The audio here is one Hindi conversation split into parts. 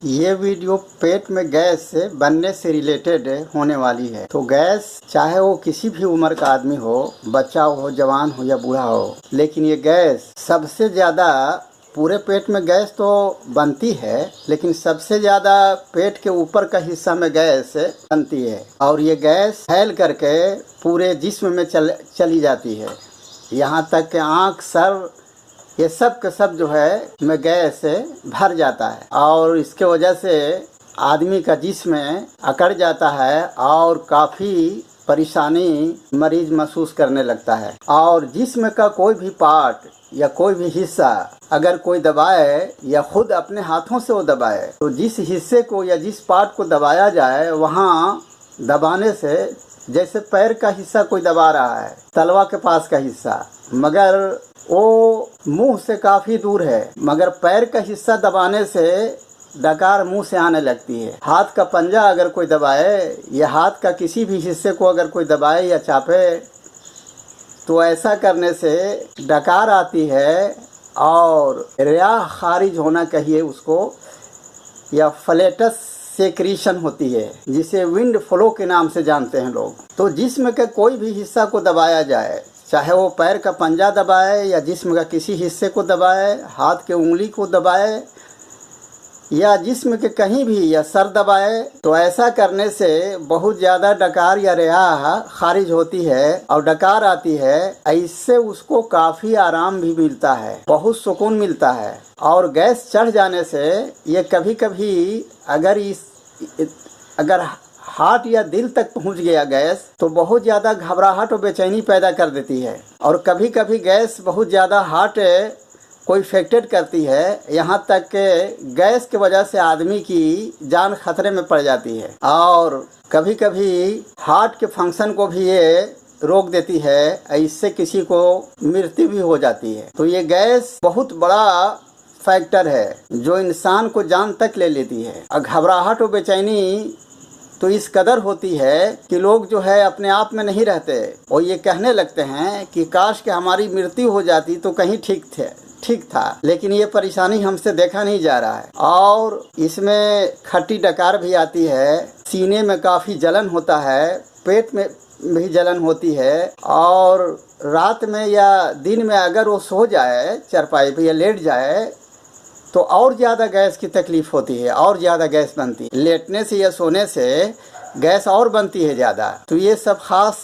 ये वीडियो पेट में गैस से बनने से रिलेटेड होने वाली है। तो गैस चाहे वो किसी भी उम्र का आदमी हो, बच्चा हो, जवान हो या बूढ़ा हो, लेकिन ये गैस सबसे ज़्यादा पूरे पेट में गैस तो बनती है, लेकिन सबसे ज़्यादा पेट के ऊपर का हिस्सा में गैस बनती है और ये गैस फैल करके पूरे जिस्म में चली जाती है। यहाँ तक कि आँख, सर, ये सब के सब जो है में गैस से भर जाता है और इसके वजह से आदमी का जिस्म अकड़ जाता है और काफ़ी परेशानी मरीज महसूस करने लगता है। और जिस्म का कोई भी पार्ट या कोई भी हिस्सा अगर कोई दबाए या खुद अपने हाथों से वो दबाए, तो जिस हिस्से को या जिस पार्ट को दबाया जाए, वहाँ दबाने से, जैसे पैर का हिस्सा कोई दबा रहा है, तलवा के पास का हिस्सा, मगर वो मुंह से काफ़ी दूर है, मगर पैर का हिस्सा दबाने से डकार मुंह से आने लगती है। हाथ का पंजा अगर कोई दबाए या हाथ का किसी भी हिस्से को अगर कोई दबाए या चापे, तो ऐसा करने से डकार आती है और रिया खारिज होना कहिए उसको, या फ्लेटस सेक्रीशन होती है, जिसे विंड फ्लो के नाम से जानते हैं लोग। तो जिस्म के कोई भी हिस्सा को दबाया जाए, चाहे वो पैर का पंजा दबाए या जिस्म का किसी हिस्से को दबाए, हाथ के उंगली को दबाए या जिस्म के कहीं भी, या सर दबाए, तो ऐसा करने से बहुत ज़्यादा डकार या रिया खारिज होती है और डकार आती है। इससे उसको काफ़ी आराम भी मिलता है, बहुत सुकून मिलता है। और गैस चढ़ जाने से ये कभी कभी अगर हार्ट या दिल तक पहुंच गया गैस, तो बहुत ज़्यादा घबराहट और बेचैनी पैदा कर देती है। और कभी कभी गैस बहुत ज़्यादा हार्ट को इफेक्टेड करती है, यहाँ तक कि गैस की वजह से आदमी की जान खतरे में पड़ जाती है। और कभी कभी हार्ट के फंक्शन को भी ये रोक देती है, इससे किसी को मृत्यु भी हो जाती है। तो ये गैस बहुत बड़ा फैक्टर है जो इंसान को जान तक ले लेती है। और घबराहट और बेचैनी तो इस कदर होती है कि लोग जो है अपने आप में नहीं रहते और ये कहने लगते हैं कि काश कि हमारी मृत्यु हो जाती तो कहीं ठीक था, लेकिन ये परेशानी हमसे देखा नहीं जा रहा है। और इसमें खट्टी डकार भी आती है, सीने में काफ़ी जलन होता है, पेट में भी जलन होती है, और रात में या दिन में अगर वो सो जाए चारपाई पे या लेट जाए तो और ज़्यादा गैस की तकलीफ़ होती है, और ज़्यादा गैस बनती है। लेटने से या सोने से गैस और बनती है ज़्यादा। तो ये सब ख़ास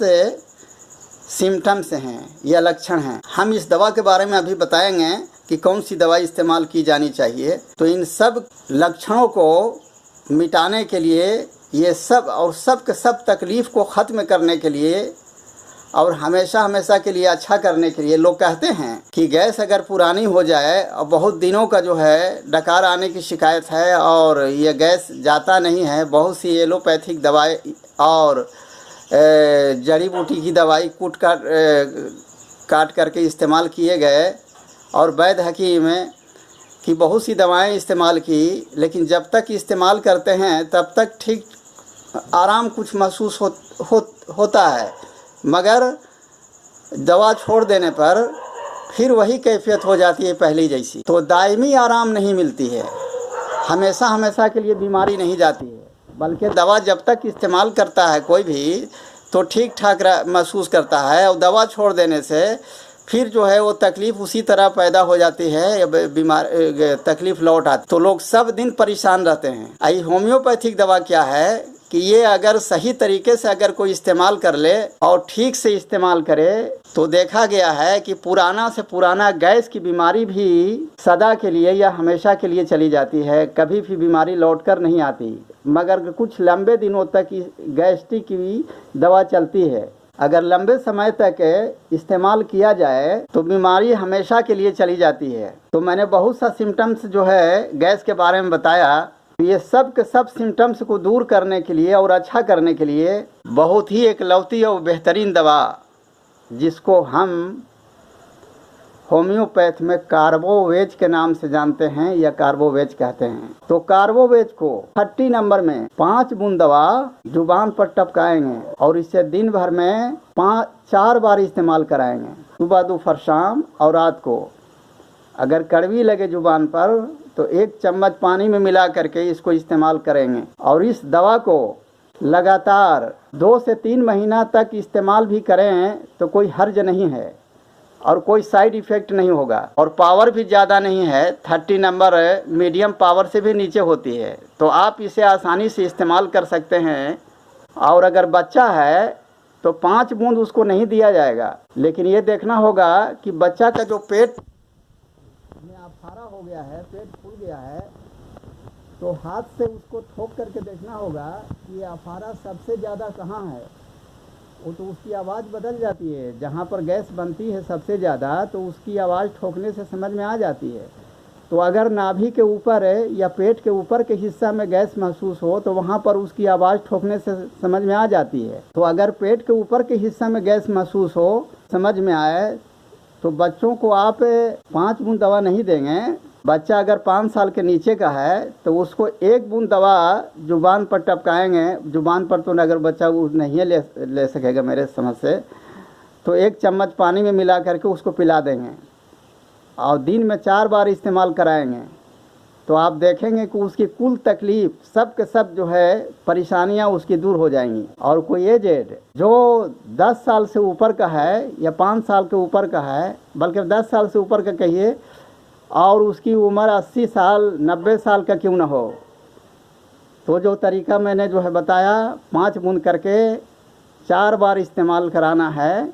सिम्टम्स हैं या लक्षण हैं। हम इस दवा के बारे में अभी बताएंगे कि कौन सी दवाई इस्तेमाल की जानी चाहिए। तो इन सब लक्षणों को मिटाने के लिए, ये सब और सब के सब तकलीफ़ को ख़त्म करने के लिए और हमेशा हमेशा के लिए अच्छा करने के लिए, लोग कहते हैं कि गैस अगर पुरानी हो जाए और बहुत दिनों का जो है डकार आने की शिकायत है और ये गैस जाता नहीं है, बहुत सी एलोपैथिक दवाई और जड़ी बूटी की दवाई काट करके इस्तेमाल किए गए और वैद्य हकीम की बहुत सी दवाएं इस्तेमाल की, लेकिन जब तक इस्तेमाल करते हैं तब तक ठीक आराम कुछ महसूस होता है, मगर दवा छोड़ देने पर फिर वही कैफियत हो जाती है पहली जैसी। तो दायमी आराम नहीं मिलती है, हमेशा हमेशा के लिए बीमारी नहीं जाती है, बल्कि दवा जब तक इस्तेमाल करता है कोई भी तो ठीक ठाक महसूस करता है, और दवा छोड़ देने से फिर जो है वो तकलीफ़ उसी तरह पैदा हो जाती है या तकलीफ़ लौट आती। तो लोग सब दिन परेशान रहते हैं। आई होम्योपैथिक दवा क्या है कि ये अगर सही तरीके से अगर कोई इस्तेमाल कर ले और ठीक से इस्तेमाल करे, तो देखा गया है कि पुराना से पुराना गैस की बीमारी भी सदा के लिए या हमेशा के लिए चली जाती है, कभी भी बीमारी लौट कर नहीं आती। मगर कुछ लंबे दिनों तक गैस्ट्रिक की दवा चलती है, अगर लंबे समय तक इस्तेमाल किया जाए तो बीमारी हमेशा के लिए चली जाती है। तो मैंने बहुत सा सिम्टम्स जो है गैस के बारे में बताया। ये सब के सब सिम्टम्स को दूर करने के लिए और अच्छा करने के लिए बहुत ही एकलौती और बेहतरीन दवा, जिसको हम होम्योपैथ में कार्बोवेज के नाम से जानते हैं या कार्बोवेज कहते हैं। तो कार्बोवेज को 30 नंबर में 5 बूंद दवा जुबान पर टपकाएंगे और इसे दिन भर में 4 बार इस्तेमाल कराएंगे, सुबह, दोपहर, शाम और रात को। अगर कड़वी लगे जुबान पर तो 1 चम्मच पानी में मिला करके इसको इस्तेमाल करेंगे और इस दवा को लगातार 2 से 3 महीना तक इस्तेमाल भी करें तो कोई हर्ज नहीं है और कोई साइड इफ़ेक्ट नहीं होगा। और पावर भी ज़्यादा नहीं है, 30 नंबर मीडियम पावर से भी नीचे होती है, तो आप इसे आसानी से इस्तेमाल कर सकते हैं। और अगर बच्चा है तो 5 बूंद उसको नहीं दिया जाएगा, लेकिन ये देखना होगा कि बच्चा का जो पेट में अफारा हो गया है, पेट फूल गया है, तो हाथ से उसको ठोक करके देखना होगा कि ये अफारा सबसे ज़्यादा कहाँ है। वो तो उसकी आवाज़ बदल जाती है, जहाँ पर गैस बनती है सबसे ज़्यादा तो उसकी आवाज़ ठोकने से समझ में आ जाती है। तो अगर नाभि के ऊपर या पेट के ऊपर के हिस्सा में गैस महसूस हो तो वहाँ पर उसकी आवाज़ ठोकने से समझ में आ जाती है। तो अगर पेट के ऊपर के हिस्सा में गैस महसूस हो, समझ में आए, तो बच्चों को आप 5 बूंद दवा नहीं देंगे। बच्चा अगर 5 साल के नीचे का है तो उसको 1 बूंद दवा जुबान पर टपकाएंगे। जुबान पर तो अगर बच्चा वो नहीं ले सकेगा मेरे समझ से, तो 1 चम्मच पानी में मिला करके उसको पिला देंगे और दिन में 4 बार इस्तेमाल कराएंगे। तो आप देखेंगे कि उसकी कुल तकलीफ़ सब के सब जो है परेशानियां उसकी दूर हो जाएंगी। और कोई एजेड जो 10 साल से ऊपर का है या 5 साल के ऊपर का है, बल्कि 10 साल से ऊपर का कहिए, और उसकी उम्र 80 साल 90 साल का क्यों ना हो, तो जो तरीका मैंने जो है बताया, 5 बूंद करके 4 बार इस्तेमाल कराना है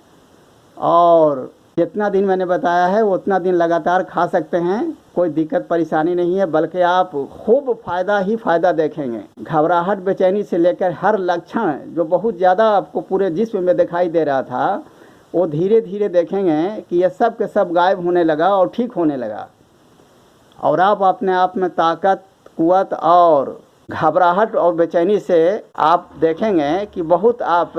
और जितना दिन मैंने बताया है उतना दिन लगातार खा सकते हैं। कोई दिक्कत परेशानी नहीं है, बल्कि आप खूब फ़ायदा ही फ़ायदा देखेंगे। घबराहट बेचैनी से लेकर हर लक्षण जो बहुत ज़्यादा आपको पूरे जिस्म में दिखाई दे रहा था, वो धीरे धीरे देखेंगे कि ये सब के सब गायब होने लगा और ठीक होने लगा। और आप अपने आप में ताकत, कुव्वत और घबराहट और बेचैनी से आप देखेंगे कि बहुत आप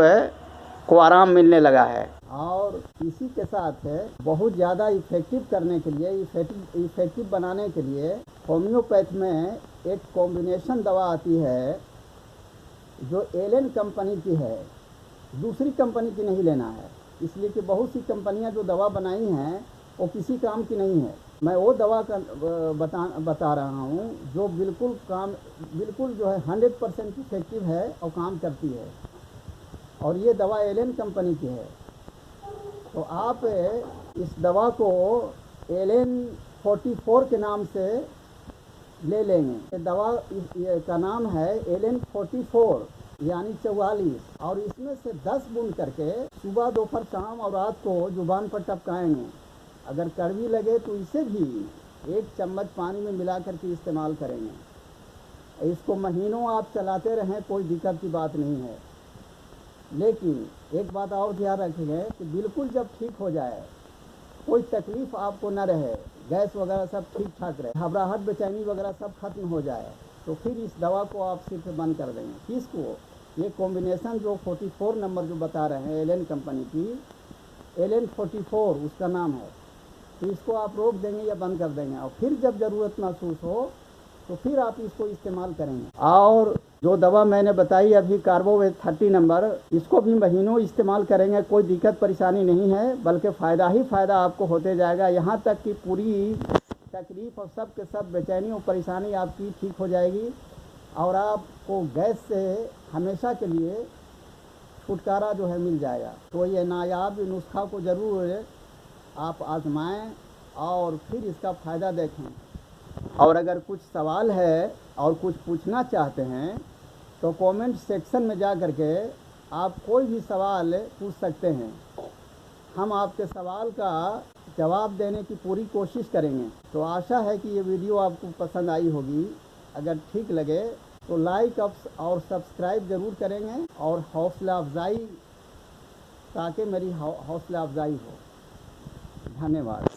को आराम मिलने लगा है। और इसी के साथ बहुत ज़्यादा इफ़ेक्टिव करने के लिए, इफ़ेक्टिव बनाने के लिए होम्योपैथ में एक कॉम्बिनेशन दवा आती है जो एलेन कंपनी की है, दूसरी कंपनी की नहीं लेना है। इसलिए कि बहुत सी कंपनियां जो दवा बनाई हैं वो किसी काम की नहीं है। मैं वो दवा का बता रहा हूँ जो बिल्कुल जो है 100% इफेक्टिव है और काम करती है, और ये दवा एलेन कंपनी की है। तो आप इस दवा को एलेन 44 के नाम से ले लेंगे। ये दवा का नाम है एलेन 44 यानी 44, और इसमें से 10 बूंद करके सुबह, दोपहर, शाम और रात को जुबान पर टपकाएंगे। अगर कड़वी लगे तो इसे भी 1 चम्मच पानी में मिला करके इस्तेमाल करेंगे। इसको महीनों आप चलाते रहें, कोई दिक्कत की बात नहीं है। लेकिन एक बात और ध्यान रखेंगे कि बिल्कुल जब ठीक हो जाए, कोई तकलीफ़ आपको न रहे, गैस वगैरह सब ठीक ठाक रहे, घबराहट बेचैनी वगैरह सब खत्म हो जाए, तो फिर इस दवा को आप सिर्फ बंद कर देंगे। किसको? ये कॉम्बिनेशन जो 44 नंबर जो बता रहे हैं एलेन कंपनी की, एलेन 44 उसका नाम है, तो इसको आप रोक देंगे या बंद कर देंगे, और फिर जब ज़रूरत महसूस हो तो फिर आप इसको इस्तेमाल करेंगे। और जो दवा मैंने बताई अभी कार्बोवेट 30 नंबर, इसको भी महीनों इस्तेमाल करेंगे, कोई दिक्कत परेशानी नहीं है, बल्कि फ़ायदा ही फ़ायदा आपको होते जाएगा। यहाँ तक कि पूरी तकलीफ़ और सब के सब बेचैनी और परेशानी आपकी ठीक हो जाएगी, और आपको गैस से हमेशा के लिए छुटकारा जो है मिल जाएगा। तो ये नायाब नुस्खा को ज़रूर आप आजमाएं और फिर इसका फ़ायदा देखें। और अगर कुछ सवाल है और कुछ पूछना चाहते हैं तो कमेंट सेक्शन में जा कर के आप कोई भी सवाल पूछ सकते हैं। हम आपके सवाल का जवाब देने की पूरी कोशिश करेंगे। तो आशा है कि ये वीडियो आपको पसंद आई होगी। अगर ठीक लगे तो लाइक और सब्सक्राइब ज़रूर करेंगे, और हौसला अफजाई, ताकि मेरी हौसला अफजाई हो। धन्यवाद।